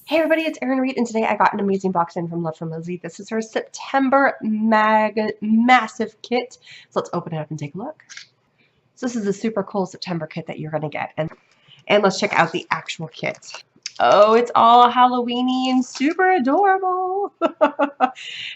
Hey everybody, it's Erin Reed, and today I got an amazing box in from Love from Lizi. This is her September massive kit. So let's open it up and take a look. So this is a super cool September kit that you're going to get. And let's check out the actual kit. Oh, it's all Halloweeny and super adorable.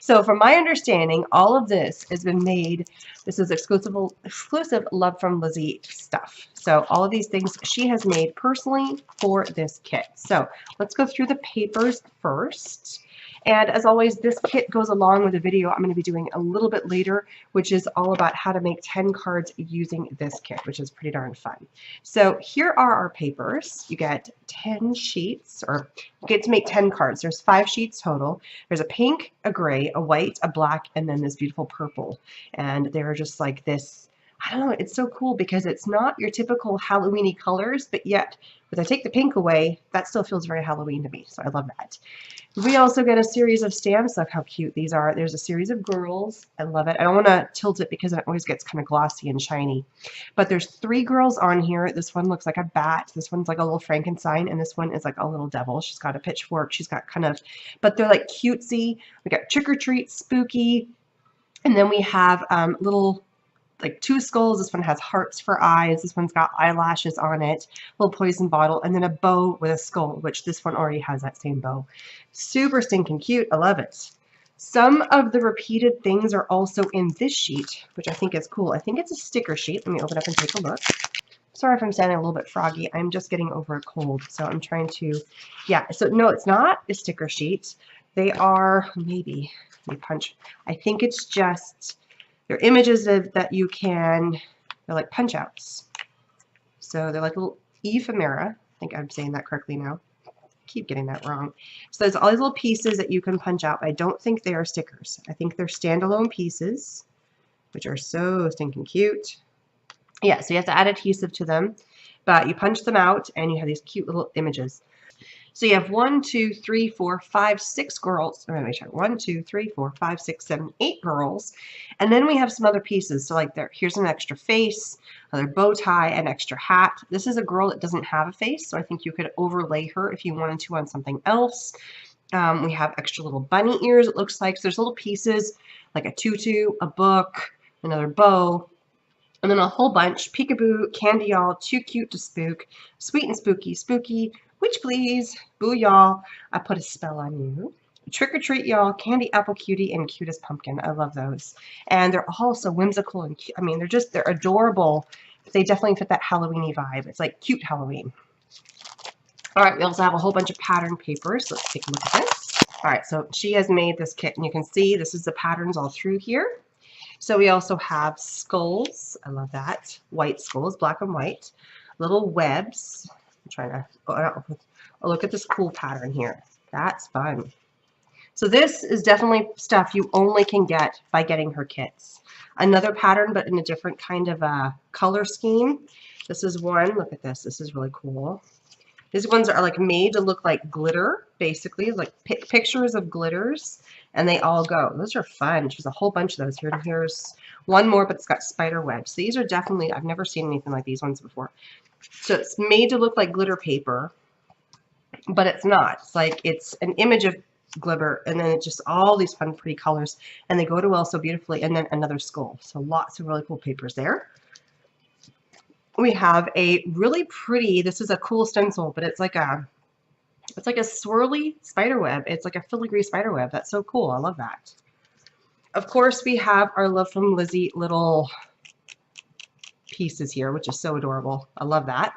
So from my understanding, all of this has been made. This is exclusive Love from Lizi stuff. So all of these things she has made personally for this kit. So let's go through the papers first. And as always, this kit goes along with a video I'm going to be doing a little bit later, which is all about how to make 10 cards using this kit, which is pretty darn fun. So here are our papers. You get 10 sheets, or you get to make 10 cards. There's 5 sheets total. There's a pink, a gray, a white, a black, and then this beautiful purple. And they're just like this. I don't know, it's so cool because it's not your typical Halloween-y colors, but yet, if I take the pink away, that still feels very Halloween to me, so I love that. We also get a series of stamps. Look how cute these are. There's a series of girls. I love it. I don't want to tilt it because it always gets kind of glossy and shiny. But there's 3 girls on here. This one looks like a bat. This one's like a little Frankenstein, and this one is like a little devil. She's got a pitchfork. She's got kind of, but they're like cutesy. We got trick or treat, spooky, and then we have little, like 2 skulls. This one has hearts for eyes. This one's got eyelashes on it, little poison bottle, and then a bow with a skull, which this one already has that same bow. Super stinking cute. I love it. Some of the repeated things are also in this sheet, which I think is cool. I think it's a sticker sheet. Let me open up and take a look. Sorry if I'm sounding a little bit froggy. I'm just getting over a cold, so I'm trying to, yeah. So no, it's not a sticker sheet. They are, maybe, let me punch. I think it's just, they're images that you can, they're like punch outs. So they're like little ephemera. I think I'm saying that correctly now. I keep getting that wrong. So there's all these little pieces that you can punch out. I don't think they are stickers. I think they're standalone pieces, which are so stinking cute. Yeah, so you have to add adhesive to them, but you punch them out and you have these cute little images. So you have 1, 2, 3, 4, 5, 6 girls. Let me check. 1, 2, 3, 4, 5, 6, 7, 8 girls. And then we have some other pieces. So like here's an extra face, another bow tie, an extra hat. This is a girl that doesn't have a face, so I think you could overlay her if you wanted to on something else. We have extra little bunny ears, it looks like. So there's little pieces like a tutu, a book, another bow, and then a whole bunch. Peekaboo, candy y'all, too cute to spook, sweet and spooky, spooky, witch please, boo y'all, I put a spell on you. Trick or treat y'all, candy apple cutie, and cutest pumpkin. I love those. And they're all so whimsical and cute. I mean, they're adorable. They definitely fit that Halloween-y vibe. It's like cute Halloween. All right, we also have a whole bunch of pattern papers. Let's take a look at this. All right, so she has made this kit, and you can see this is the patterns all through here. So we also have skulls. I love that. White skulls, black and white. Little webs. I'm trying to, oh, look at this cool pattern here. That's fun. So this is definitely stuff you only can get by getting her kits. Another pattern, but in a different kind of a color scheme. This is one. Look at this. This is really cool. These ones are like made to look like glitter, basically, like pictures of glitters, and they all go. Those are fun. There's a whole bunch of those here. And here's one more, but it's got spider webs. So these are definitely, I've never seen anything like these ones before. So it's made to look like glitter paper, but it's not. It's like it's an image of glitter, and then it's just all these fun, pretty colors, and they go to well so beautifully, and then another skull. So lots of really cool papers there. We have a really pretty, this is a cool stencil, but it's like a swirly spider web. It's like a filigree spider web. That's so cool. I love that. Of course, we have our Love from Lizi little pieces here, which is so adorable. I love that.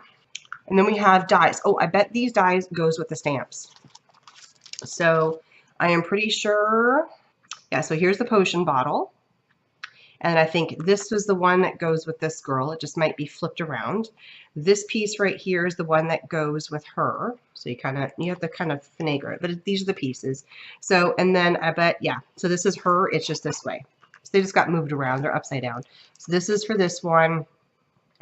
And then we have dies. Oh, I bet these dies goes with the stamps. So I am pretty sure, yeah, so here's the potion bottle. And I think this was the one that goes with this girl. It just might be flipped around. This piece right here is the one that goes with her. So you have to kind of finagle it, but these are the pieces. So, and then I bet, yeah, so this is her, it's just this way. So they just got moved around, they're upside down. So this is for this one.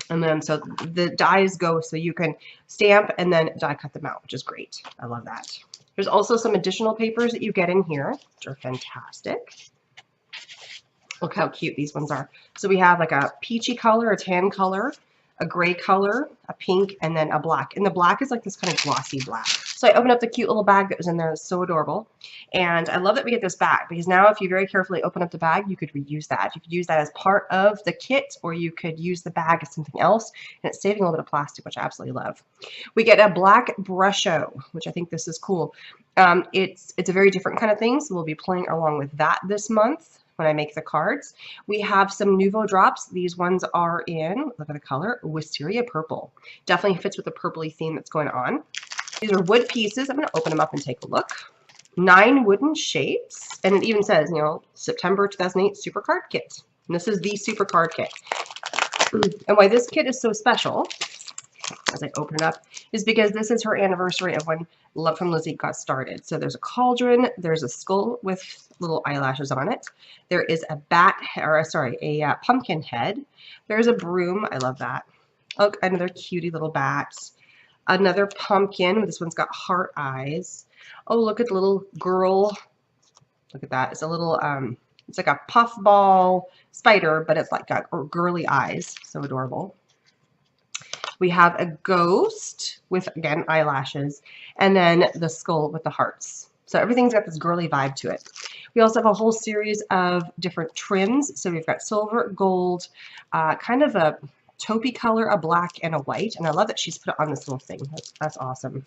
And then, so the dies go so you can stamp and then die cut them out, which is great. I love that. There's also some additional papers that you get in here, which are fantastic. Look how cute these ones are. So we have like a peachy color, a tan color, a gray color, a pink, and then a black. And the black is like this kind of glossy black. So I opened up the cute little bag that was in there. It's so adorable. And I love that we get this bag because now if you very carefully open up the bag, you could reuse that. You could use that as part of the kit, or you could use the bag as something else. And it's saving a little bit of plastic, which I absolutely love. We get a black brusho, which I think this is cool. It's a very different kind of thing, so we'll be playing along with that this month when I make the cards. We have some Nuvo drops. These ones are in, look at the color, Wisteria Purple. Definitely fits with the purpley theme that's going on. These are wood pieces. I'm going to open them up and take a look. 9 wooden shapes, and it even says, you know, September 2008 Super Card Kit. And this is the Super Card Kit. And why this kit is so special, as I open it up, is because this is her anniversary of when Love from Lizi got started. So there's a cauldron, there's a skull with little eyelashes on it. There is a pumpkin head. There's a broom. I love that. Oh, another cutie little bat. Another pumpkin. This one's got heart eyes. Oh, look at the little girl. Look at that. It's a little, it's like a puffball spider, but it's like got girly eyes. So adorable. We have a ghost with, again, eyelashes, and then the skull with the hearts. So everything's got this girly vibe to it. We also have a whole series of different trims. So we've got silver, gold, kind of a taupey color, a black, and a white. And I love that she's put it on this little thing. That's awesome.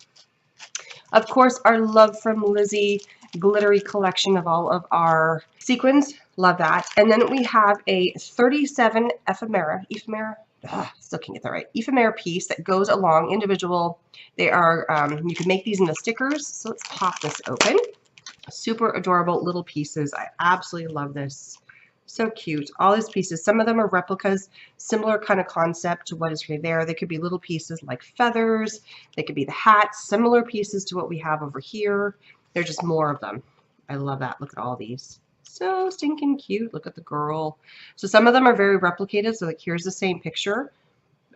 Of course, our Love from Lizi glittery collection of all of our sequins. Love that. And then we have a 37 ephemera, still can't get that right, ephemera piece that goes along individual. They are, you can make these into stickers. So let's pop this open. Super adorable little pieces. I absolutely love this. So cute. All these pieces, some of them are replicas, similar kind of concept to what is right there. They could be little pieces like feathers. They could be the hats, similar pieces to what we have over here. There's just more of them. I love that. Look at all these. So stinking cute. Look at the girl. So some of them are very replicated. So like here's the same picture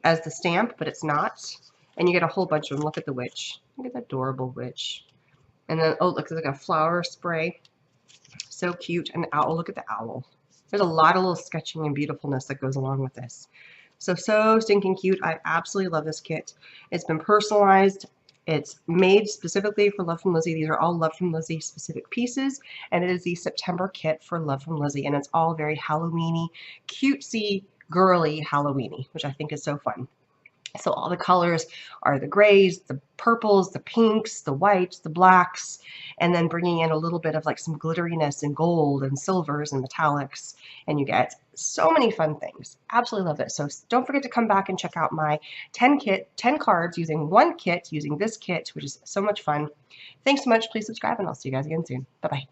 as the stamp, but it's not. And you get a whole bunch of them. Look at the witch. Look at that adorable witch. And then, oh, look, there's like a flower spray. So cute. And owl. Look at the owl. There's a lot of little sketching and beautifulness that goes along with this. So stinking cute. I absolutely love this kit. It's been personalized. It's made specifically for Love from Lizi. These are all Love from Lizi specific pieces. And it is the September kit for Love from Lizi. And it's all very Halloween-y, cutesy, girly Halloween-y, which I think is so fun. So all the colors are the grays, the purples, the pinks, the whites, the blacks, and then bringing in a little bit of like some glitteriness and gold and silvers and metallics. And you get so many fun things. Absolutely love it. So don't forget to come back and check out my 10 cards using one kit, using this kit, which is so much fun. Thanks so much. Please subscribe and I'll see you guys again soon. Bye-bye.